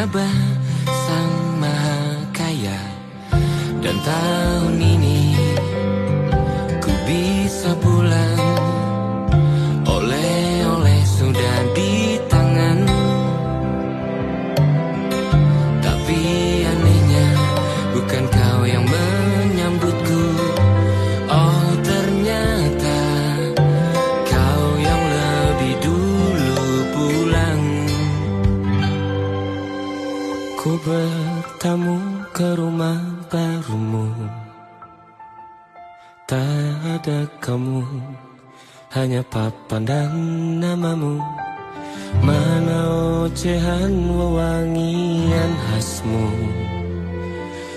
Abah Sang Maha Kaya. Dan tahun ini ku bisa pulang, oleh-oleh sudah di tangan. Tapi anehnya bukan kau yang menyambutku. Oh ternyata kau yang lebih dulu pulang. Ku bertamu ke rumah barumu, tak ada kamu, hanya papan dan namamu. Mana ocehan wewangian khasmu.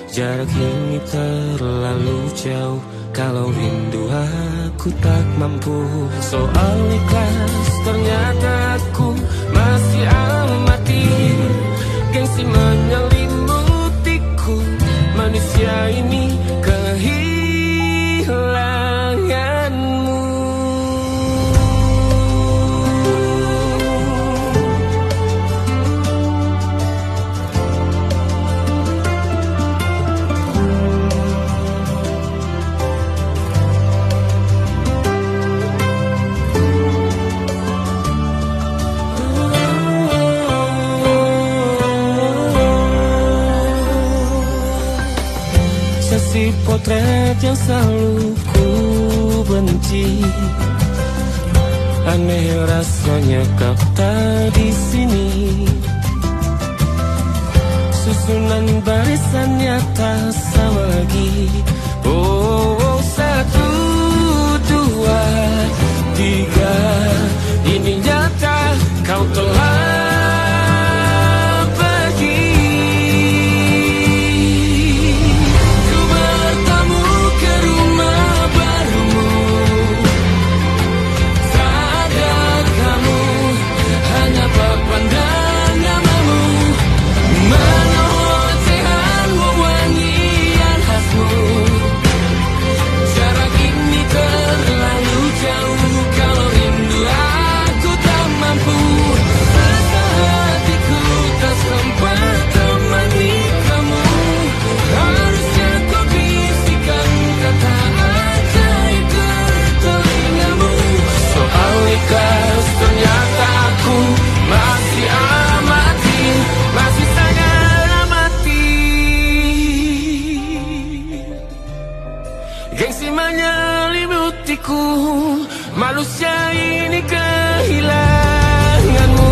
Jarak ini terlalu jauh, kalau rindu aku tak mampu. Soal ikhlas ternyata aku masih amati. Gengsi menyelimutiku, manusia ini kehilanganmu. Si potret yang selalu ku benci, aneh rasanya kau tak di sini. Susunan barisannya tak sama lagi. Oh, 1, 2, 3, ini nyata kau telah manusia ini kehilanganmu.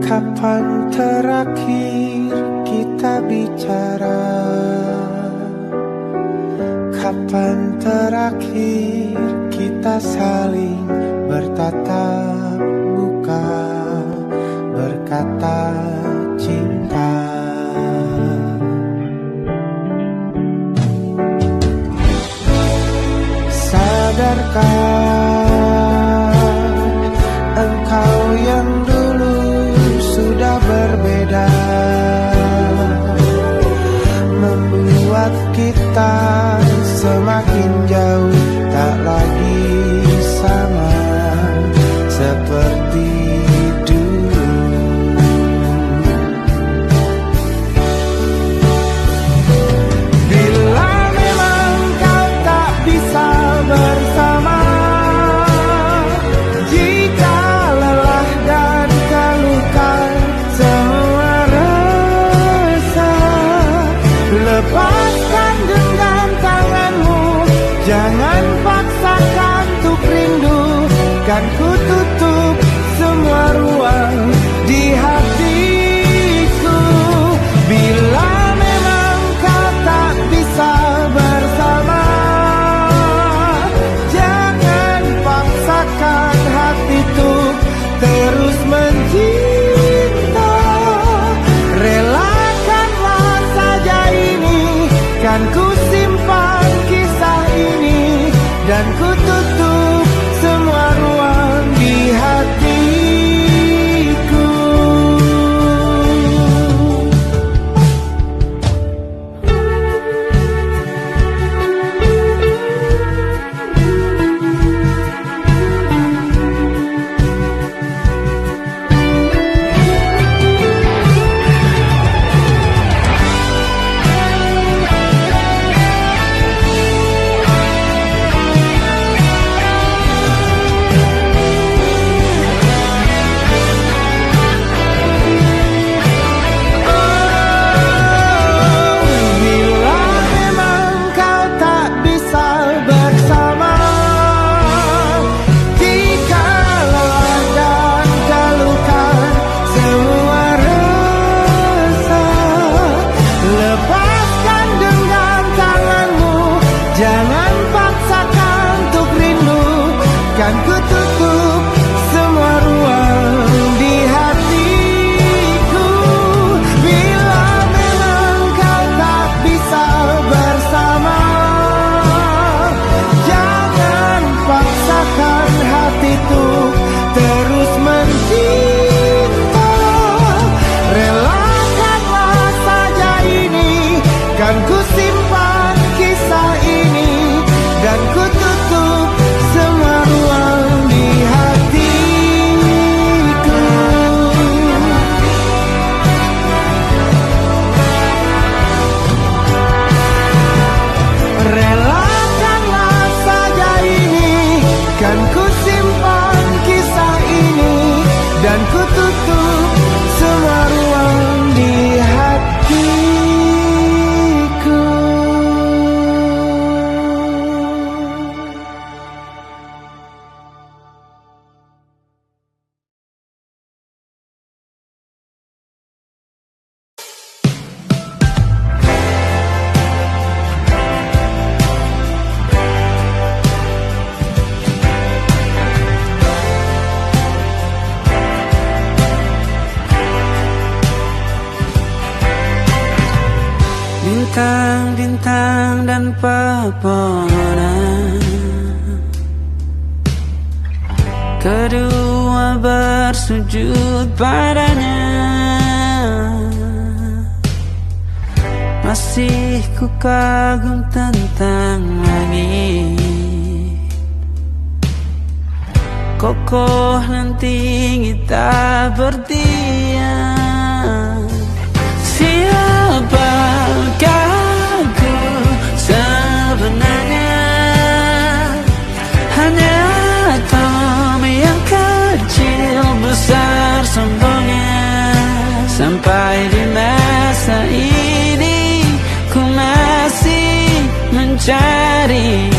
Kapan terakhir kita bicara? Kapan terakhir kita saling bertatap muka, berkata cinta? Sadarkah engkau yang dulu sudah berbeda, membuat kita semakin jauh, tak lagi sama seperti dulu. Bila memang kau tak bisa bersama, kan ku tutup semua ruang di hatiku. Bila memang kau tak bisa bersama, jangan paksakan hatiku terus mencinta. Relakanlah saja ini, kan ku simpan kisah ini, dan ku tutup semua ruang di hatiku. Jangan paksakan untuk rindu, kan ku tutup semua ruang di hatiku. Bila memang kau tak bisa bersama, jangan paksakan hatiku terus mencinta. Relakanlah saja ini, kan ku simpan kisah ini, dan ku tutup semua ruang di hatiku. Relakanlah saja ini, kan ku simpan kisah ini, dan ku tutup semua ruang di hatiku. Bintang-bintang dan pepohonan, kedua bersujud padanya. Masih ku kagum tentang langit, kokoh dan tinggi tak berdiam. Siapakah aku sebenarnya? Hanya atom yang kecil besar sombongnya. Sampai di masa ini ku masih mencari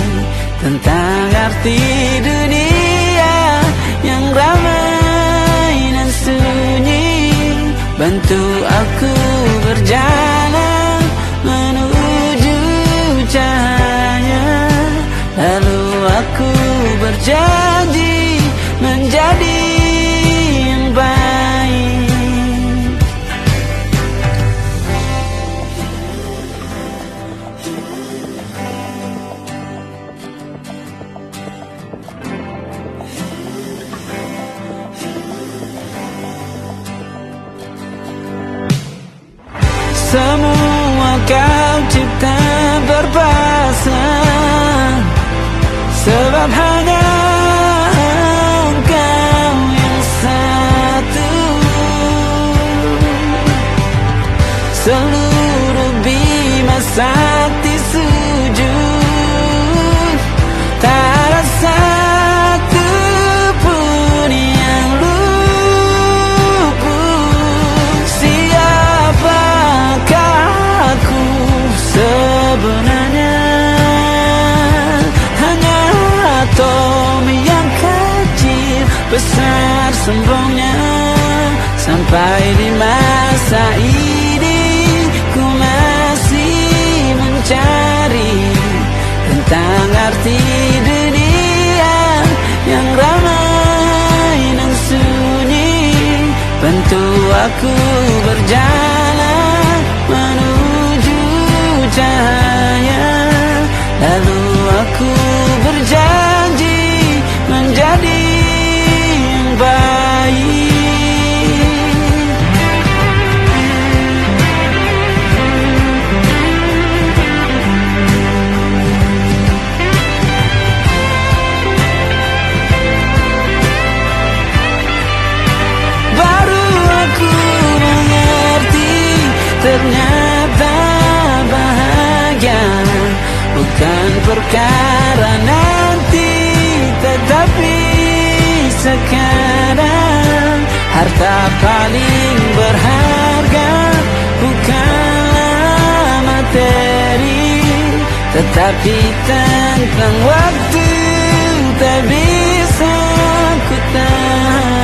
tentang arti dunia yang ramai dan sunyi. Bantu aku berjalan menuju cahaya, lalu aku berjanji menjadi yang baik. Semua kau cipta berpasang, sebab hanya engkau yang satu. Seluruh bima sakti sujud, tak ada satu pun yang luput. Siapakah aku sebenarnya? Hanya atau besar sombongnya. Sampai di masa ini ku masih mencari tentang arti dunia yang ramai dan sunyi. Bantu aku berjalan menuju cahaya, lalu aku berjanji menjadi yang baik. Baru aku mengerti, ternyata bahagia bukan perkara nanti, tetapi sekarang. Harta paling berharga bukanlah materi, tetapi tentang waktu tak bisa ku tahan.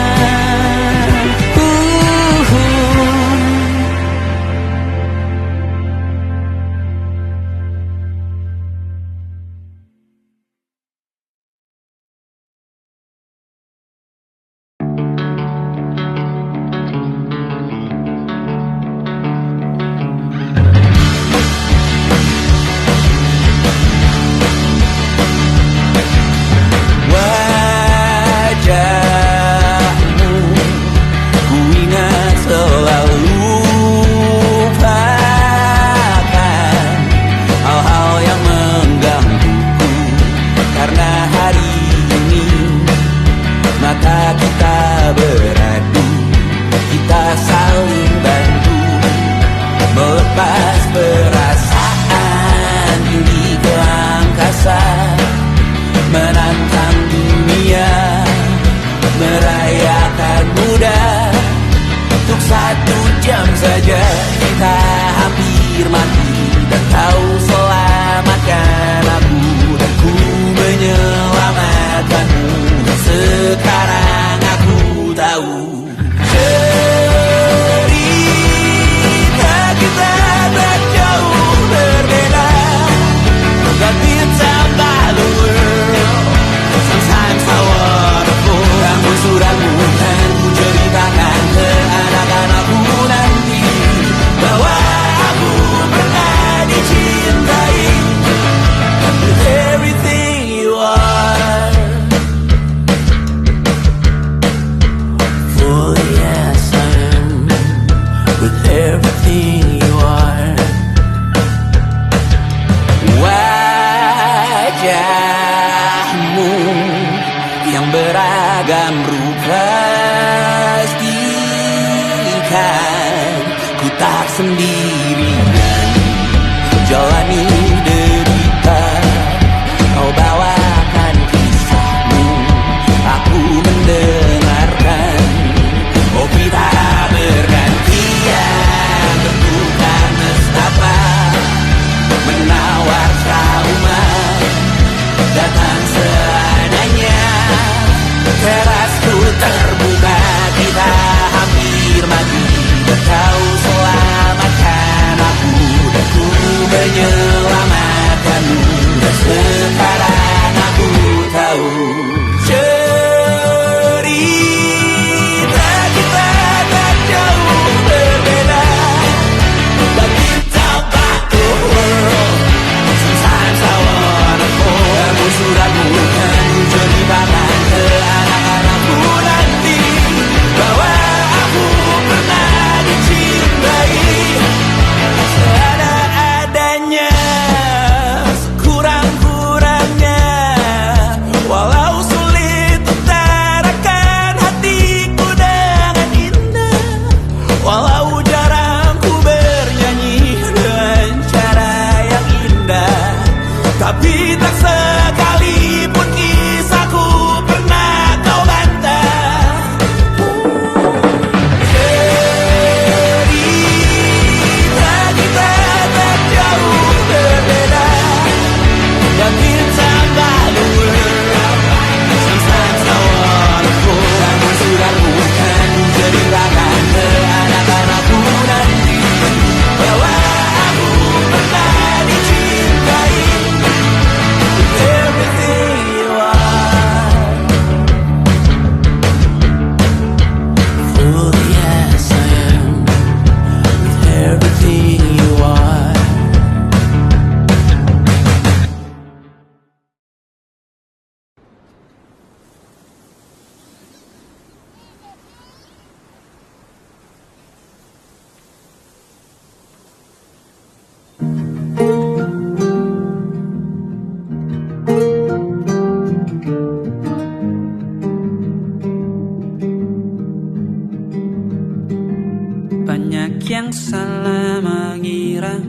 salah mengira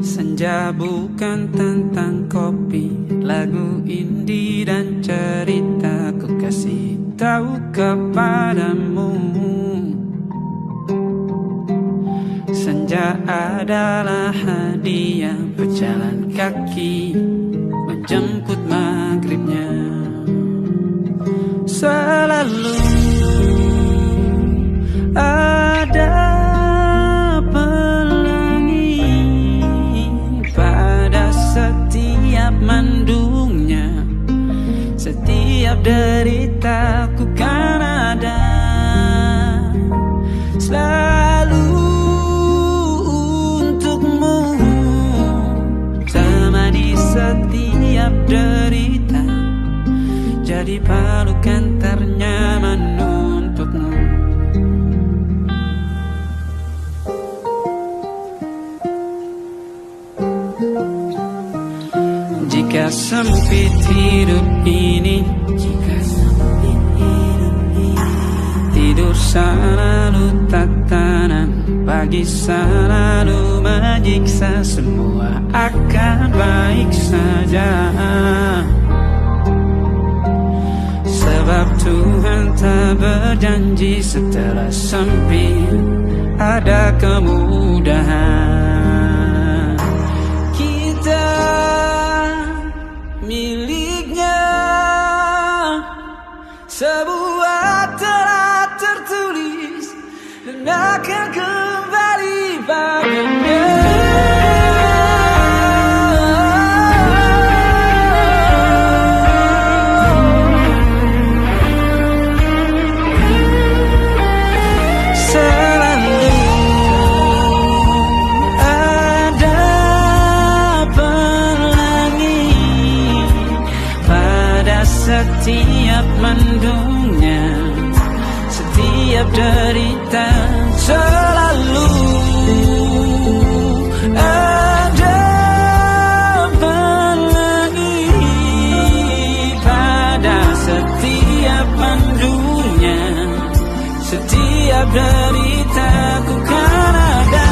senja bukan tentang kopi, lagu indie dan cerita ku kasih tahu kepadamu. Senja adalah hadiah berjalan kaki menjemput maghribnya. Selalu ada pelangi pada setiap mendungnya. Setiap deritaku kan ada selalu untukmu, temani setiap derita, jadi pelukan ternyaman untukmu. Jika sempit hidup ini, tidur selalu tatanan, pagi selalu menyiksa, semua akan baik saja. Sebab Tuhan tak berjanji setelah sempit ada kemudahan. Kita miliknya sebuah telah tertulis dan akan kembali padanya. Setiap mendungnya, setiap derita, selalu ada pelangi pada setiap mendungnya. Setiap derita ku kan ada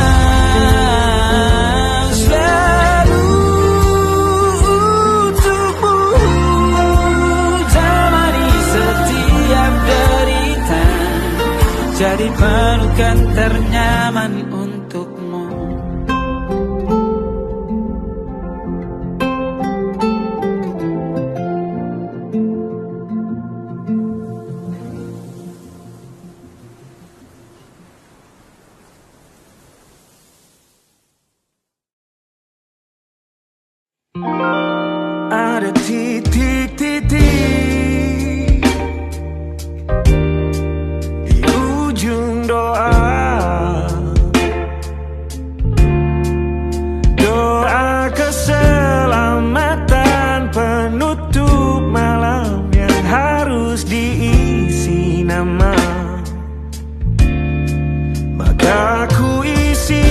jadi pelukan ternyaman untukmu. Ada titik-titik di ujung doa, doa keselamatan penutup malam yang harus diisi nama. Maka ku isi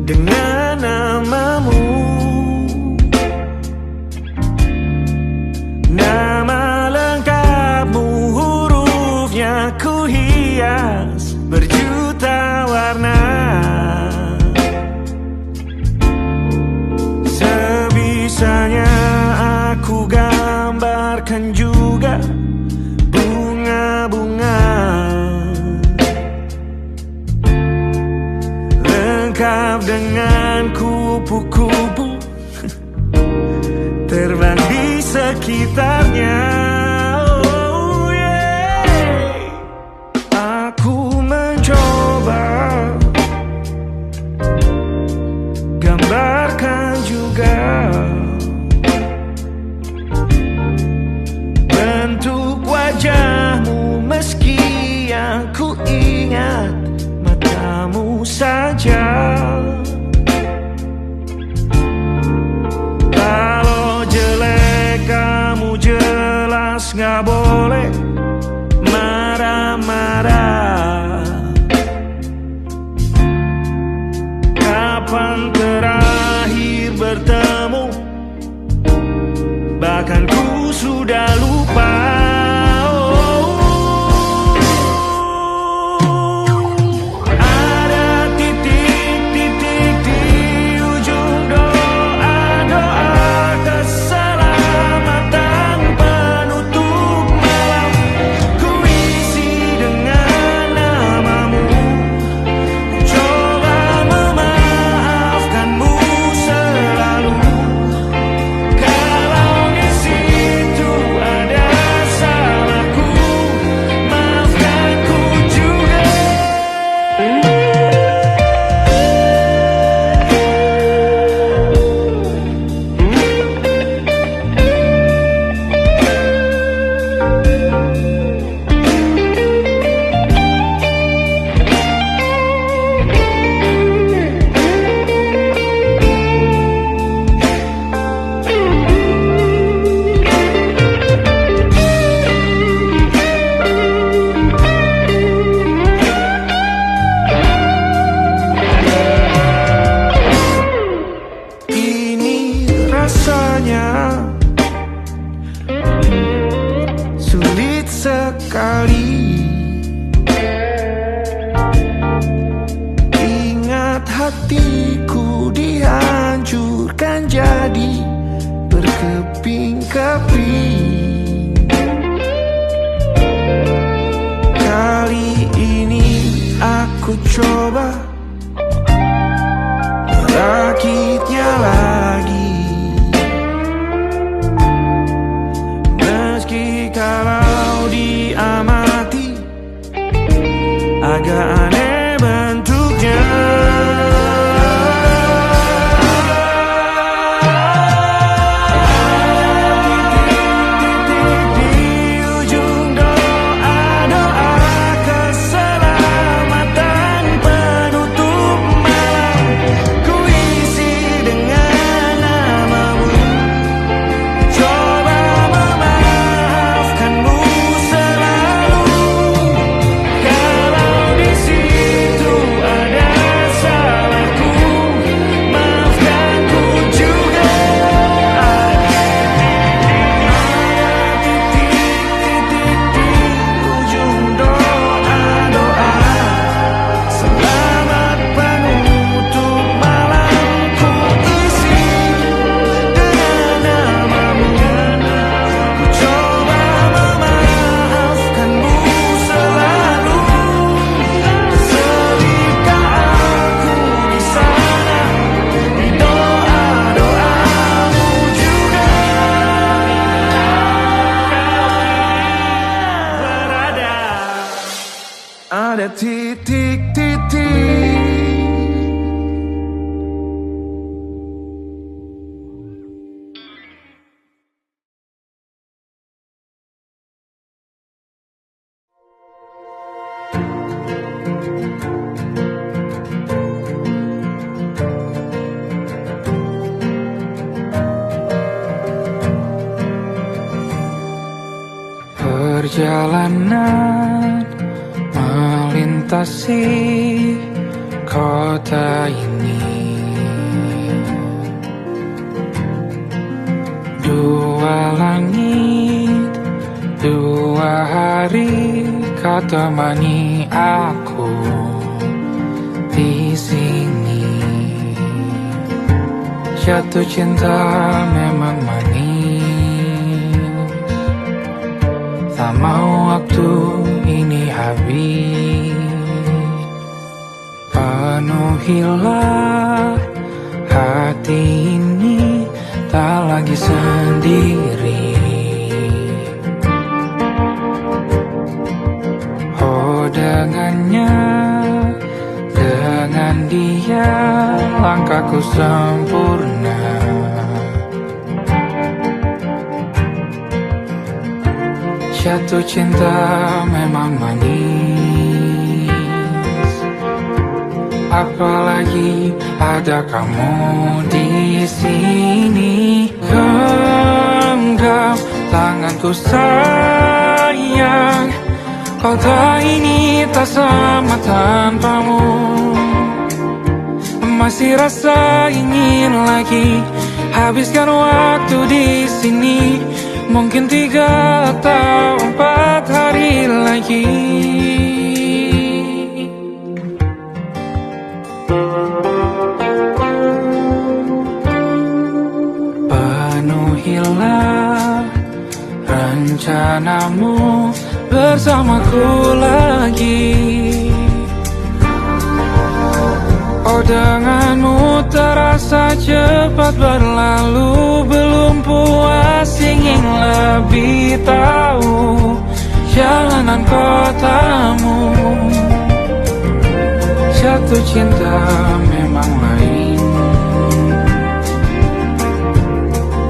dengan namamu, nama lengkapmu, hurufnya ku hias berjuta warna. Sebisanya aku gambarkan juga bunga-bunga lengkap dengan kupu-kupu terbang di sekitarnya. Oh yeah. Aku mencoba gambarkan juga bentuk wajahmu, meski yang ku ingat matamu saja. Kalau jelek kamu jelas gak boleh marah-marah. Kapan terakhir bertemu, bahkan ku sudah lupa. Oh. hatiku dihancurkan jadi berkeping-keping. Kali ini aku coba merakitnya lagi, meski kalau diamati agak aneh bentuknya. Ada titik-titik. Perjalanan melintasi kota ini, dua langit, dua hari kau temani aku di sini. Jatuh cinta memang manis, tak mau waktu ini habis. Penuhilah hati ini, tak lagi sendiri. Oh dengannya, dengan dia langkahku sempurna. Jatuh cinta memang manis, apalagi ada kamu di sini. Genggam tanganku sayang, kota ini tak sama tanpamu. Masih rasa ingin lagi habiskan waktu di sini. Mungkin 3 atau 4 hari lagi. Penuhilah rencanamu bersamaku lagi. Oh denganmu terasa cepat berlalu, belum puas ingin lebih tahu jalanan kotamu. Jatuh cinta memang lain,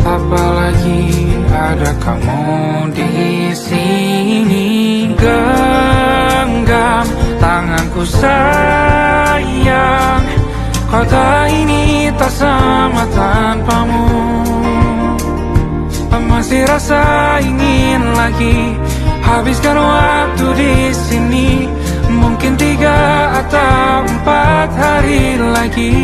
apalagi ada kamu di sini. Genggam tanganku sayang, kota ini tak sama tanpamu. Masih rasa ingin lagi habiskan waktu di sini. Mungkin 3 atau 4 hari lagi.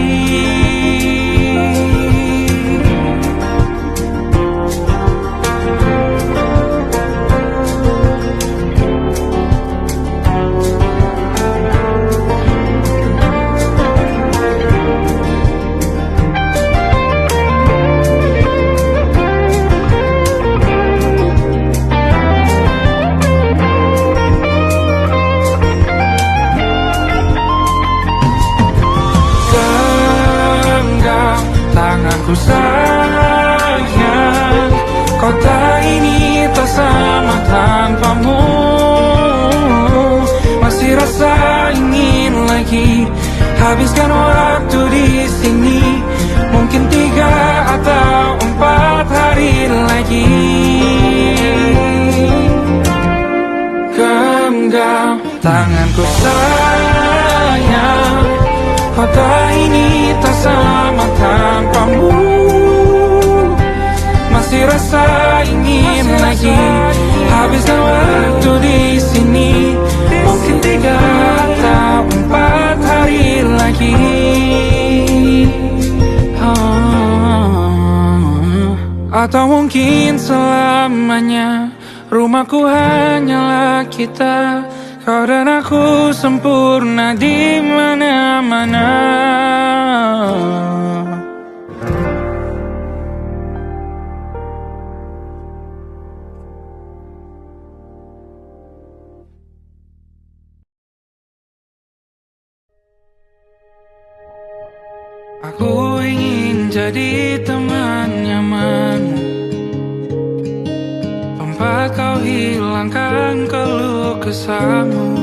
Tanganku sayang, kota ini tak sama tanpamu. Masih rasa ingin lagi habiskan waktu di sini. Mungkin 3 atau 4 hari lagi. Genggam tanganku sayang, kota ini tak sama tanpamu. Masih rasa ingin lagi habiskan waktu di sini. Mungkin 3 atau 4 hari lagi. Atau mungkin selamanya. Rumahku hanyalah kita, kau dan aku sempurna di mana-mana. Aku ingin jadi teman nyaman, tempat kau hilangkan keluh kesahmu.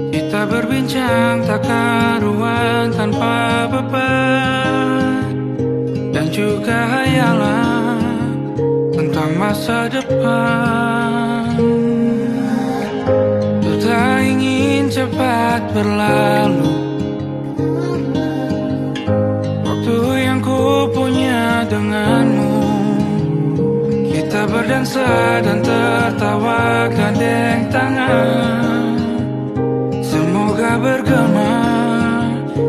Kita berbincang tak karuan tanpa beban, dan juga hayalan tentang masa depan. Tak ingin cepat berlalu waktu yang ku punya denganmu. Kita berdansa dan tertawa gandeng tangan. Semoga bergema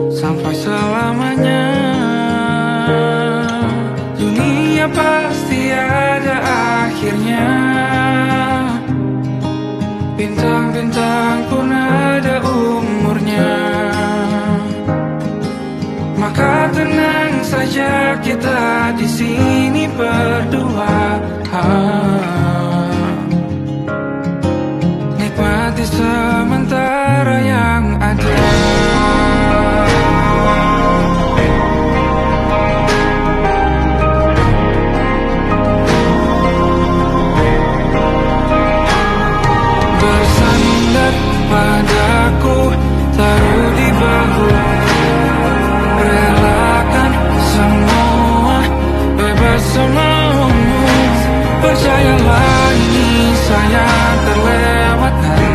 sampai selamanya. Dunia pasti ada akhirnya. Bintang-bintang pun ada umurnya. Maka tenang saja kita di sini berdua. Nikmati sementara yang ada. Bersandar padaku, taruh di bahu. Relakan semua, bebas semaumu. Percayalah ini sayang terlewatkan.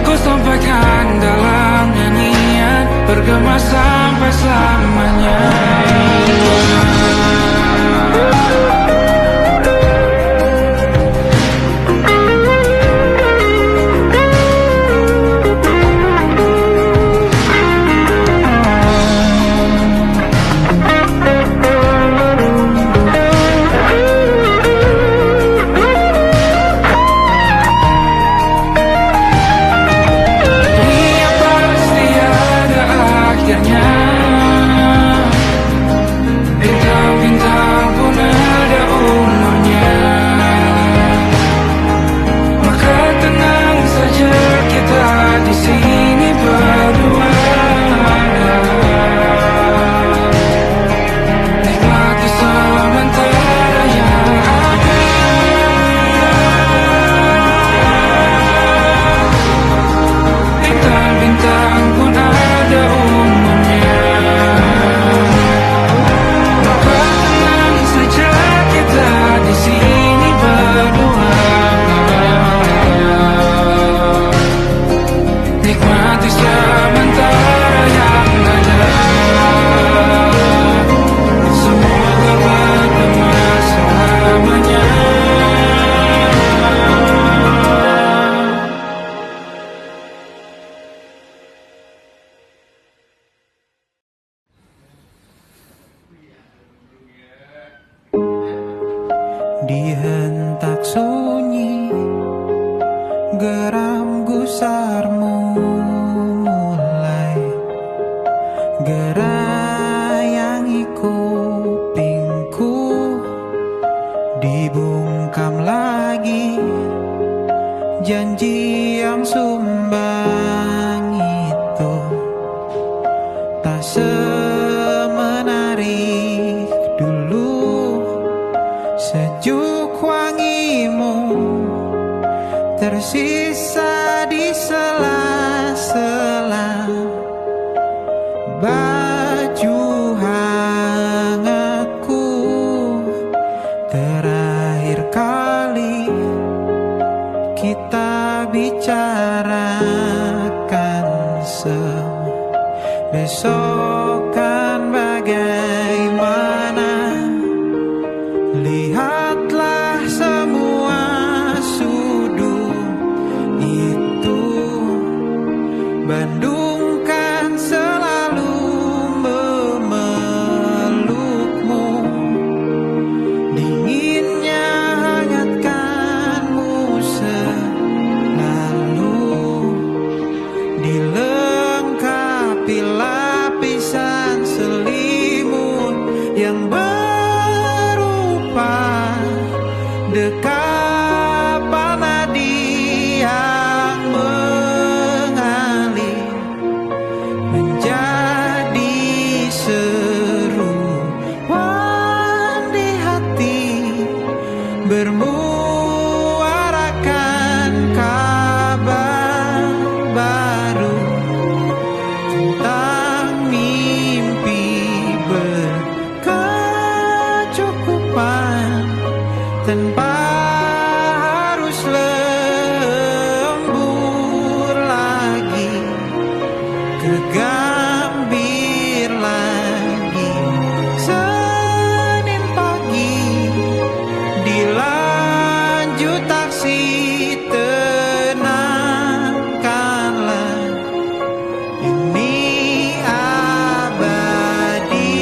Ku sampaikan dalam nyanyian, bergema sampai selamanya. Dihentak sunyi, geram gusarmu mulai gerayangi kupingku. Dibungkam lagi janji yang sumbang itu, tak semena baju hangatku. Terakhir kali kita bicarakan semua. Besok kan bagaimana? Lihatlah semua sudut itu. Bandung kan selalu memelukmu. Dinginnya hangatkanmu selalu. Dilengkapi lapisan selimut yang berupa dekapan nadi yang mengalir menjadi seruan di hati, bermuarakan kabar baru tentang mimpi berkecukupan tanpa harus lembur lagi, kegambir lagi. Senin pagi dilanjut taksi, tenangkanlah ini abadi.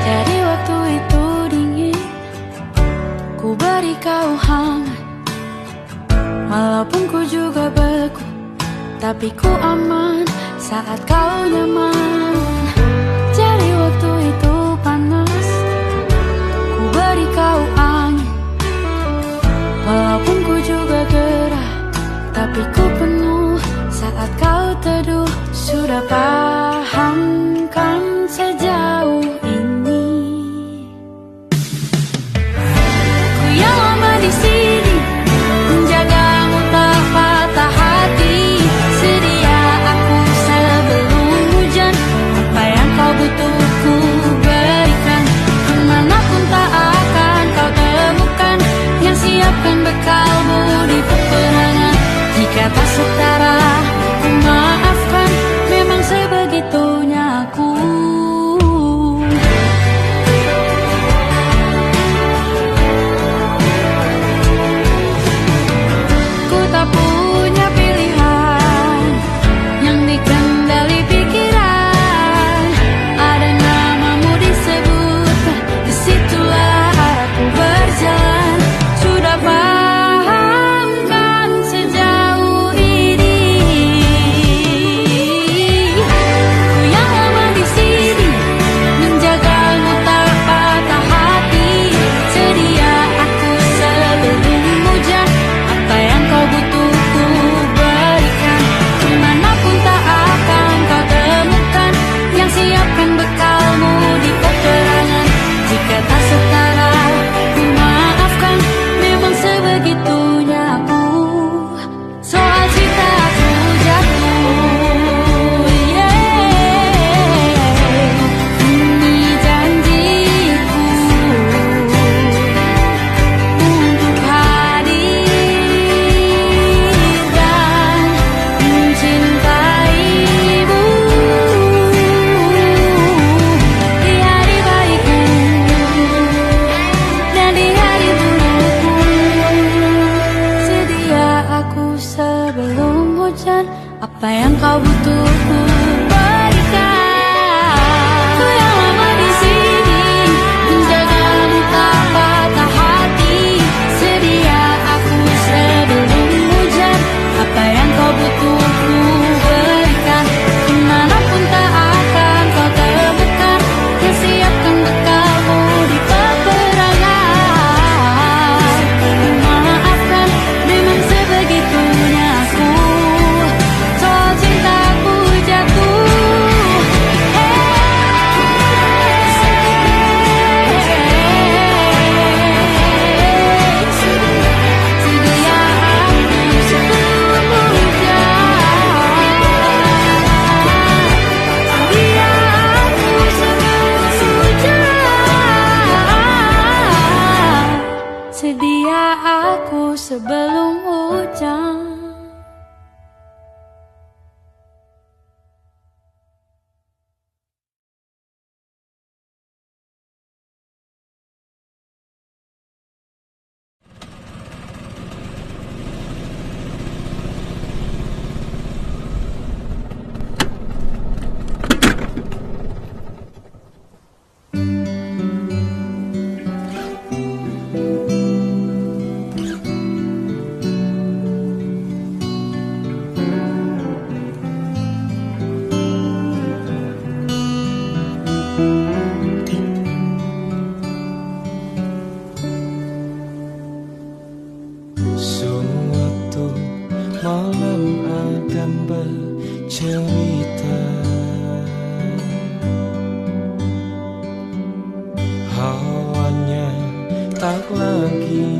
Dari waktu itu dingin, ku beri kau hangat. Walaupun ku juga beku, tapi ku aman saat kau nyaman. Dari waktu itu panas, ku beri kau angin. Walaupun ku juga gerah, tapi ku penuh saat kau teduh. Sudah paham kan sejauh ini? Ku yang lama di sini, menjagamu tak patah hati. Sedia aku sebelum hujan,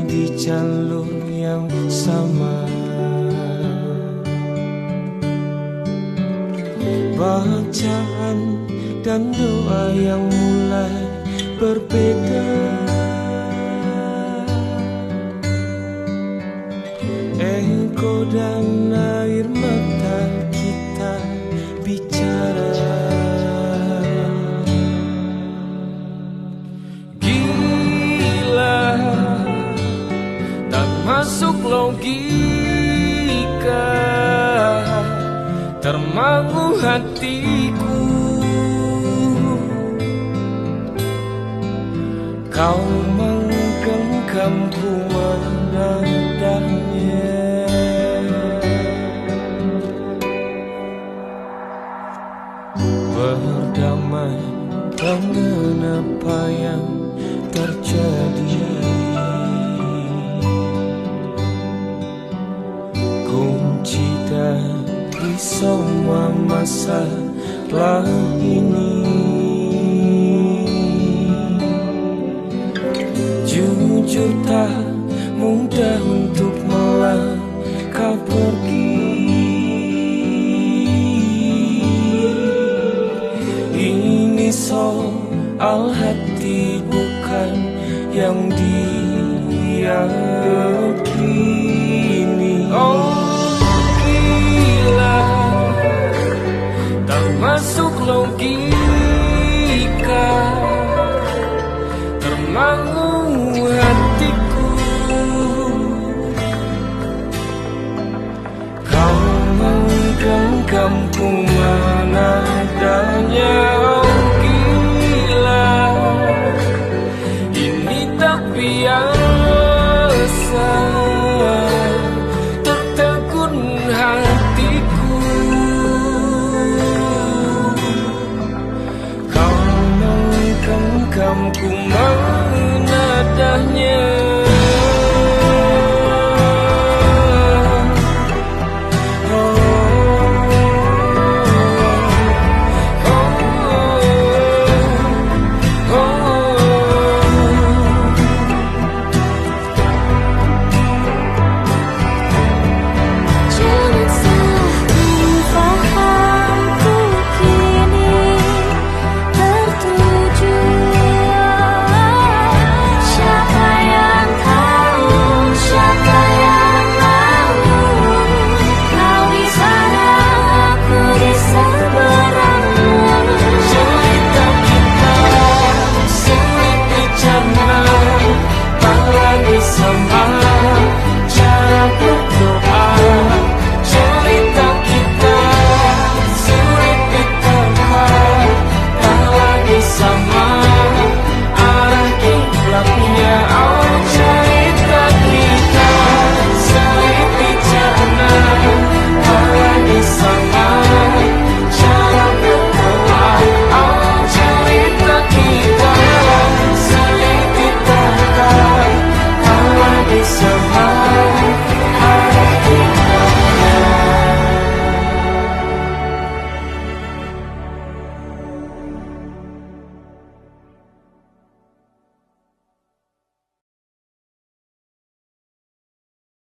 di jalur yang sama. Bacaan dan doa yang mulai berbeda. Engkau dan air mata kita bicara. Gila, tak masuk logika, termangu hatiku. Kau menggenggamku menadanya. Berdamai dengan apa yang terjadi. Kunci dari semua masalah ini, jujur tak mudah untuk melangkah pergi. Ini soal hati bukan yang diyakini. Oh gila, tak masuk logika, termangu hatiku. Kau menggenggamku menadanya. Oh gila, ini tak biasa, tertegun hatiku. Kau menggenggamku